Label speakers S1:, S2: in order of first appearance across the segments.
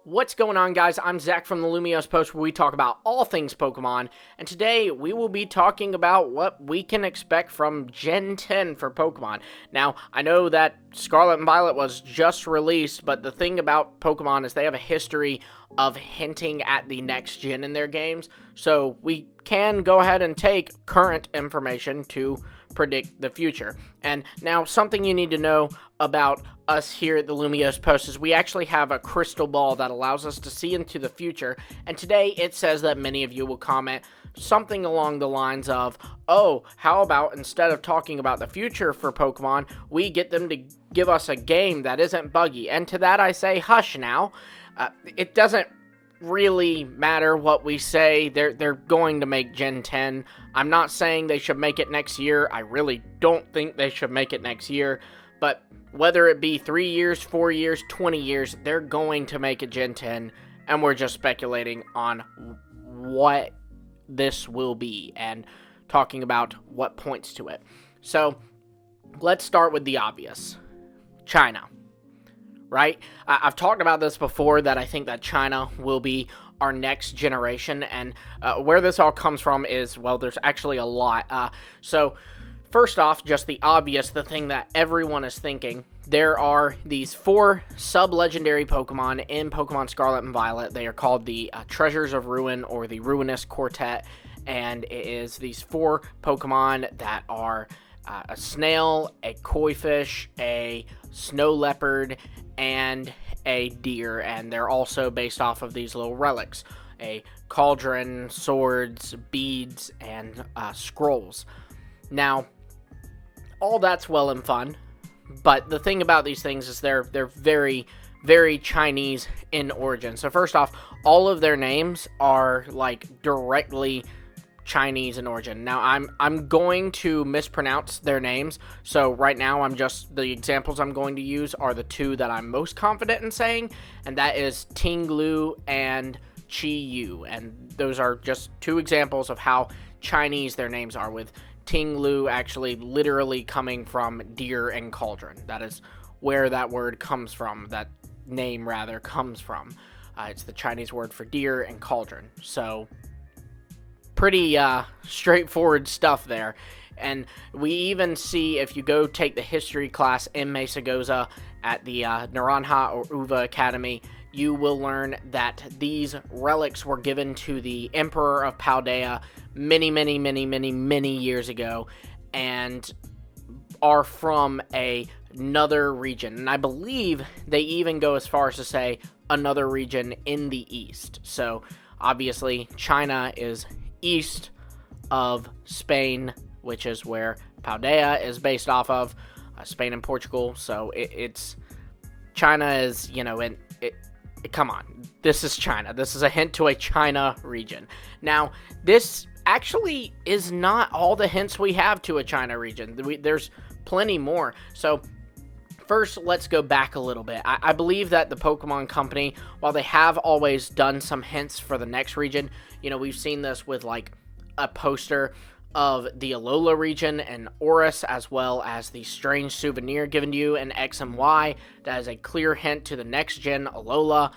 S1: What's going on, guys? I'm Zach from the Lumios Post, where we talk about all things Pokemon, and today we will be talking about what we can expect from Gen 10 for Pokemon. Now, I know that Scarlet and Violet was just released, but the thing about Pokemon is they have a history of hinting at the next gen in their games, so we can go ahead and take current information to predict the future. And now, something you need to know about us here at the Lumios Post is we actually have a crystal ball that allows us to see into the future, and today it says that many of you will comment something along the lines of, oh, how about instead of talking about the future for Pokemon, we get them to give us a game that isn't buggy. And to that I say, hush now. It doesn't really matter what we say. They're going to make Gen 10. I'm not saying they should make it next year. I really don't think they should make it next year. But whether it be 3 years, 4 years, 20 years, they're going to make it Gen 10. And we're just speculating on what this will be and talking about what points to it. So let's start with the obvious. China. Right? I've talked about this before, that I think that China will be our next generation, and where this all comes from is, well, there's actually a lot. So, first off, just the obvious, the thing that everyone is thinking, there are these 4 sub-legendary Pokemon in Pokemon Scarlet and Violet. They are called the Treasures of Ruin, or the Ruinous Quartet, and it is these 4 Pokemon that are a snail, a koi fish, a snow leopard, and a deer, and they're also based off of these little relics, a cauldron, swords, beads, and scrolls. Now, all that's well and fun, but the thing about these things is they're very, very Chinese in origin. So first off, all of their names are like directly Chinese in origin. Now, I'm going to mispronounce their names, so right now the examples I'm going to use are the 2 that I'm most confident in saying, and that is Tinglu and Chi-Yu, and those are just 2 examples of how Chinese their names are, with Tinglu actually literally coming from deer and cauldron. That is where that word comes from, that name rather comes from. It's the Chinese word for deer and cauldron, so pretty straightforward stuff there. And we even see, if you go take the history class in Mesagoza at the Naranja or Uva Academy, you will learn that these relics were given to the Emperor of Paldea many years ago, and are from another region. And I believe they even go as far as to say another region in the east. So obviously China is east of Spain, which is where Paldea is based off of, Spain and Portugal. So it's China is, come on, this is China. This is a hint to a China region. Now, this actually is not all the hints we have to a China region. There's plenty more. So first, let's go back a little bit. I believe that the Pokemon Company, while they have always done some hints for the next region, we've seen this with like a poster of the Alola region and Oris, as well as the strange souvenir given to you in X and Y. That is a clear hint to the next gen Alola.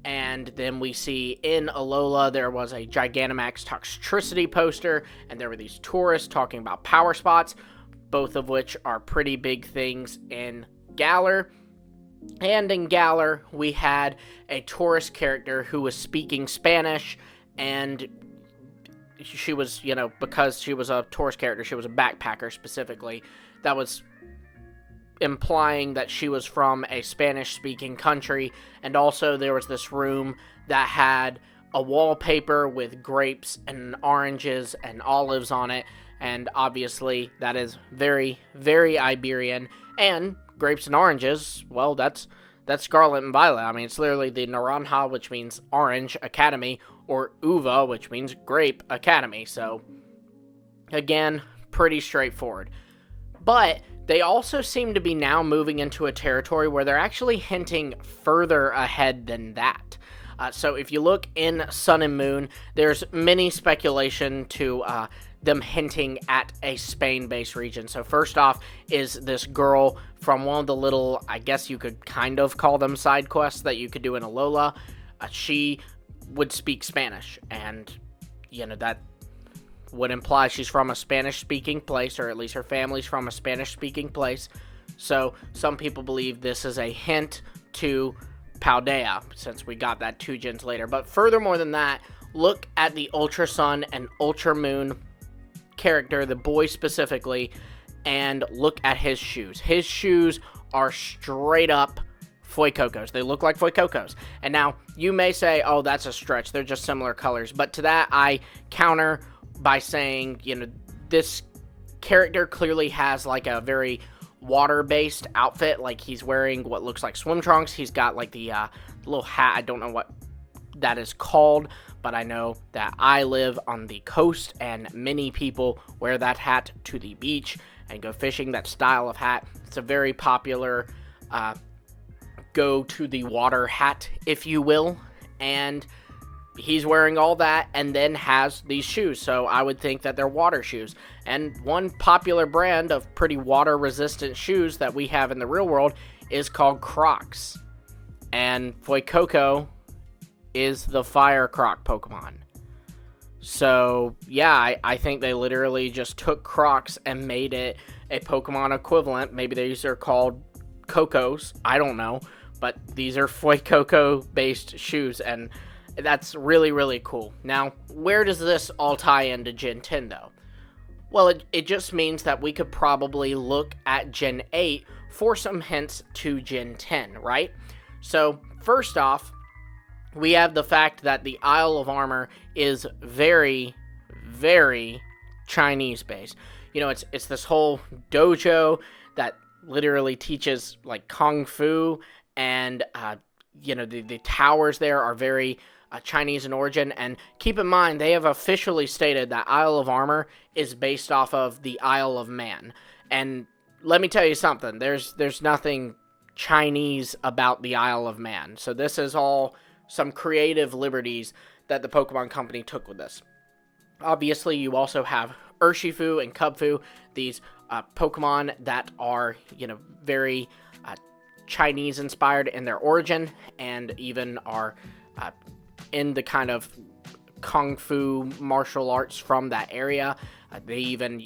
S1: And then we see in Alola there was a Gigantamax Toxtricity poster, and there were these tourists talking about power spots, both of which are pretty big things in Galar. And in Galar, we had a tourist character who was speaking Spanish, and she was, because she was a tourist character, she was a backpacker specifically, that was implying that she was from a Spanish-speaking country. And also there was this room that had a wallpaper with grapes and oranges and olives on it, and obviously that is very, very Iberian. And grapes and oranges, well, that's Scarlet and Violet. I mean, it's literally the Naranja, which means Orange Academy, or Uva, which means Grape Academy. So, again, pretty straightforward. But they also seem to be now moving into a territory where they're actually hinting further ahead than that. So if you look in Sun and Moon, there's many speculation to them hinting at a Spain-based region. So first off is this girl from one of the little, I guess you could kind of call them side quests that you could do in Alola. she would speak Spanish, and, that would imply she's from a Spanish-speaking place, or at least her family's from a Spanish-speaking place. So some people believe this is a hint to Paldea, since we got that 2 gens later. But furthermore than that, look at the Ultra Sun and Ultra Moon character, the boy specifically, and look at his shoes. His shoes are straight up Fuecocos. They look like Fuecocos. And now, you may say, oh, that's a stretch. They're just similar colors. But to that, I counter by saying, this character clearly has like a very water-based outfit. Like, he's wearing what looks like swim trunks. He's got like the little hat. I don't know what that is called, but I know that I live on the coast, and many people wear that hat to the beach and go fishing. That style of hat, it's a very popular go to the water hat, if you will, and he's wearing all that and then has these shoes, so I would think that they're water shoes. And one popular brand of pretty water resistant shoes that we have in the real world is called Crocs, and Fuecoco is the fire croc Pokemon. So yeah, I think they literally just took Crocs and made it a Pokemon equivalent. Maybe these are called Cocos, I don't know, but these are Fuecoco based shoes, and that's really, really cool. Now, where does this all tie into Gen 10 though? Well, it just means that we could probably look at Gen 8 for some hints to Gen 10, right? So first off, we have the fact that the Isle of Armor is very, very Chinese based. It's this whole dojo that literally teaches like Kung Fu, and the towers there are very Chinese in origin. And keep in mind, they have officially stated that Isle of Armor is based off of the Isle of Man. And let me tell you something, there's nothing Chinese about the Isle of Man. So this is all some creative liberties that the Pokemon Company took with this. Obviously, you also have Urshifu and Kubfu, these Pokemon that are, very Chinese inspired in their origin, and even are in the kind of Kung Fu martial arts from that area. They even,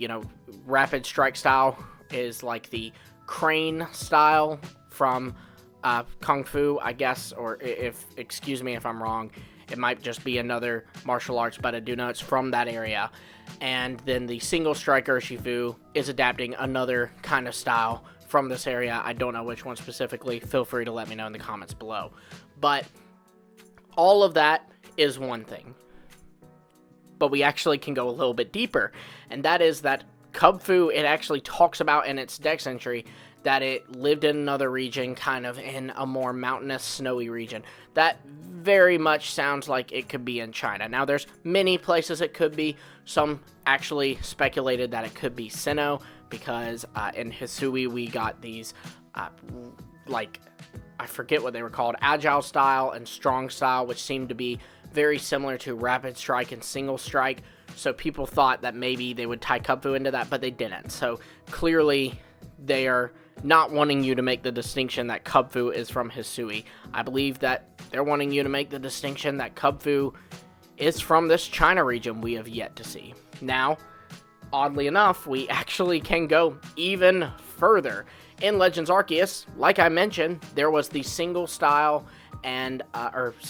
S1: Rapid Strike style is like the crane style from Kung Fu, I guess, or excuse me if I'm wrong, it might just be another martial arts, but I do know it's from that area. And then the Single Strike Urshifu is adapting another kind of style from this area. I don't know which one specifically. Feel free to let me know in the comments below. But all of that is one thing. But we actually can go a little bit deeper, and that is that Kubfu, it actually talks about in its Dex entry that it lived in another region, kind of in a more mountainous, snowy region. That very much sounds like it could be in China. Now, there's many places it could be. Some actually speculated that it could be Sinnoh, because in Hisui we got these, I forget what they were called, Agile Style and Strong Style, which seemed to be very similar to Rapid Strike and Single Strike. So people thought that maybe they would tie Kubfu into that, but they didn't. So clearly they are not wanting you to make the distinction that Kubfu is from Hisui. I believe that they're wanting you to make the distinction that Kubfu is from this China region we have yet to see. Now, oddly enough, we actually can go even further. In Legends Arceus, like I mentioned, there was the Strong Style and Agile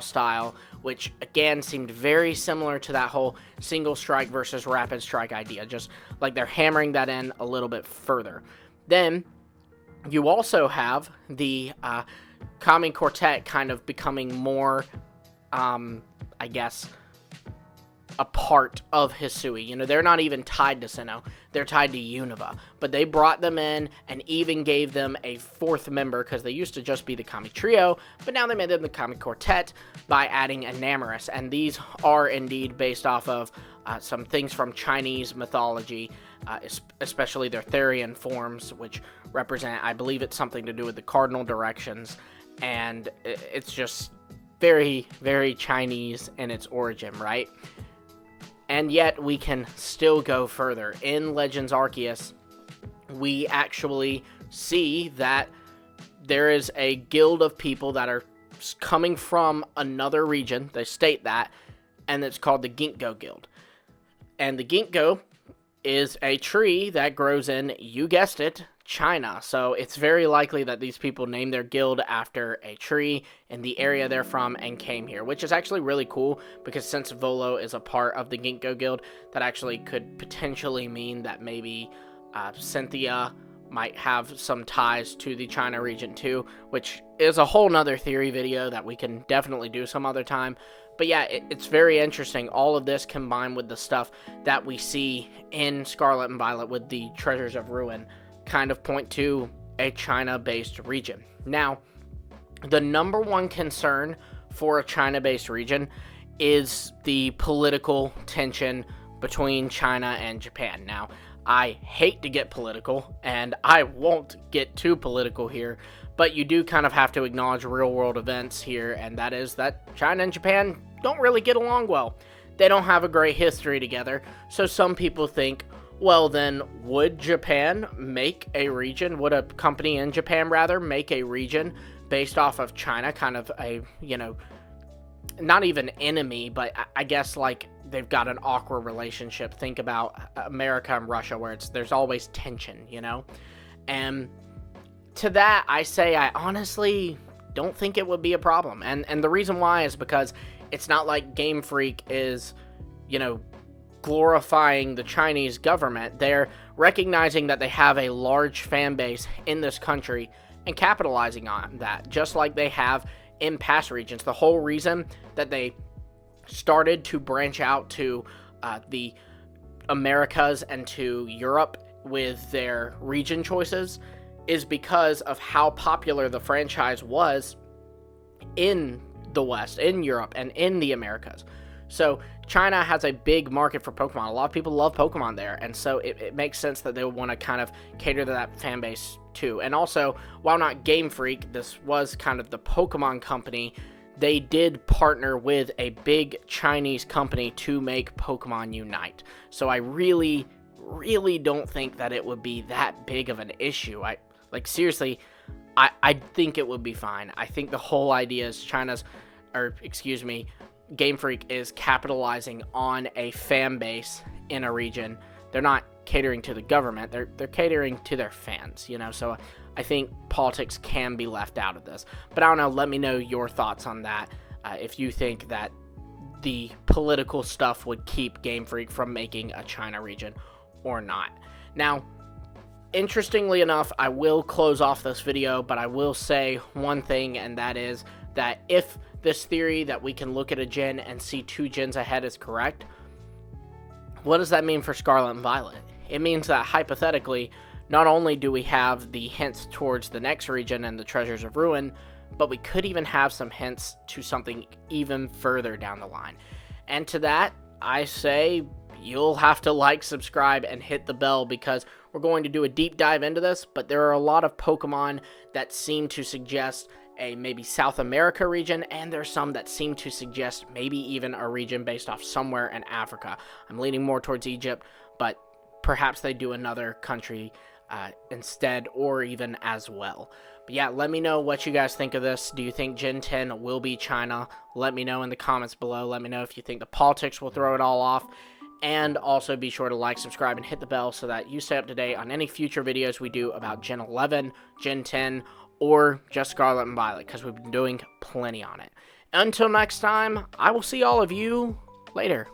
S1: Style, which again seemed very similar to that whole Single Strike versus Rapid Strike idea, just like they're hammering that in a little bit further. Then you also have the Kami Quartet kind of becoming more, a part of Hisui. They're not even tied to Sinnoh, they're tied to Unova, but they brought them in and even gave them a fourth member, because they used to just be the Kami Trio, but now they made them the Kami Quartet by adding Enamorus, and these are indeed based off of some things from Chinese mythology, especially their Therian forms, which represent, I believe it's something to do with the cardinal directions, and it's just very, very Chinese in its origin, right? And yet, we can still go further. In Legends Arceus, we actually see that there is a guild of people that are coming from another region. They state that, and it's called the Ginkgo Guild. And the Ginkgo is a tree that grows in, you guessed it, China. So it's very likely that these people named their guild after a tree in the area they're from and came here, which is actually really cool, because since Volo is a part of the Ginkgo Guild, that actually could potentially mean that maybe Cynthia might have some ties to the China region too, which is a whole nother theory video that we can definitely do some other time. But yeah, it's very interesting. All of this combined with the stuff that we see in Scarlet and Violet with the Treasures of Ruin kind of point to a China-based region. Now, the number one concern for a China-based region is the political tension between China and Japan. Now, I hate to get political, and I won't get too political here, but you do kind of have to acknowledge real-world events here, and that is that China and Japan don't really get along well. They don't have a great history together, so some people think, well then, would Japan make a region, would a company in Japan, rather, make a region based off of China, kind of a, not even enemy, but I guess like they've got an awkward relationship. Think about America and Russia, where there's always tension, And to that, I say I honestly don't think it would be a problem. And the reason why is because it's not like GameFreak is, glorifying the Chinese government. They're recognizing that they have a large fan base in this country and capitalizing on that, just like they have in past regions. The whole reason that they started to branch out to the Americas and to Europe with their region choices is because of how popular the franchise was in the West, in Europe, and in the Americas. So China has a big market for Pokemon. A lot of people love Pokemon there, and so it makes sense that they would want to kind of cater to that fan base too. And also, while not Game Freak, this was kind of the Pokemon company, they did partner with a big Chinese company to make Pokemon Unite. So I really, really don't think that it would be that big of an issue. Seriously, I think it would be fine. I think the whole idea is Game Freak is capitalizing on a fan base in a region. They're not catering to the government. They're catering to their fans, So I think politics can be left out of this. But I don't know. Let me know your thoughts on that. If you think that the political stuff would keep Game Freak from making a China region or not. Now, interestingly enough, I will close off this video, but I will say one thing, and that is that if this theory that we can look at a gen and see 2 gens ahead is correct, what does that mean for Scarlet and Violet? It means that hypothetically, not only do we have the hints towards the next region and the Treasures of Ruin, but we could even have some hints to something even further down the line. And to that, I say you'll have to like, subscribe, and hit the bell, because we're going to do a deep dive into this, but there are a lot of Pokemon that seem to suggest a maybe South America region, and there's some that seem to suggest maybe even a region based off somewhere in Africa. I'm leaning more towards Egypt, but perhaps they do another country instead, or even as well. But yeah, let me know what you guys think of this. Do you think Gen 10 will be China? Let me know in the comments below. Let me know if you think the politics will throw it all off. And also be sure to like, subscribe, and hit the bell so that you stay up to date on any future videos we do about Gen 11, Gen 10, or just Scarlet and Violet, because we've been doing plenty on it. Until next time, I will see all of you later.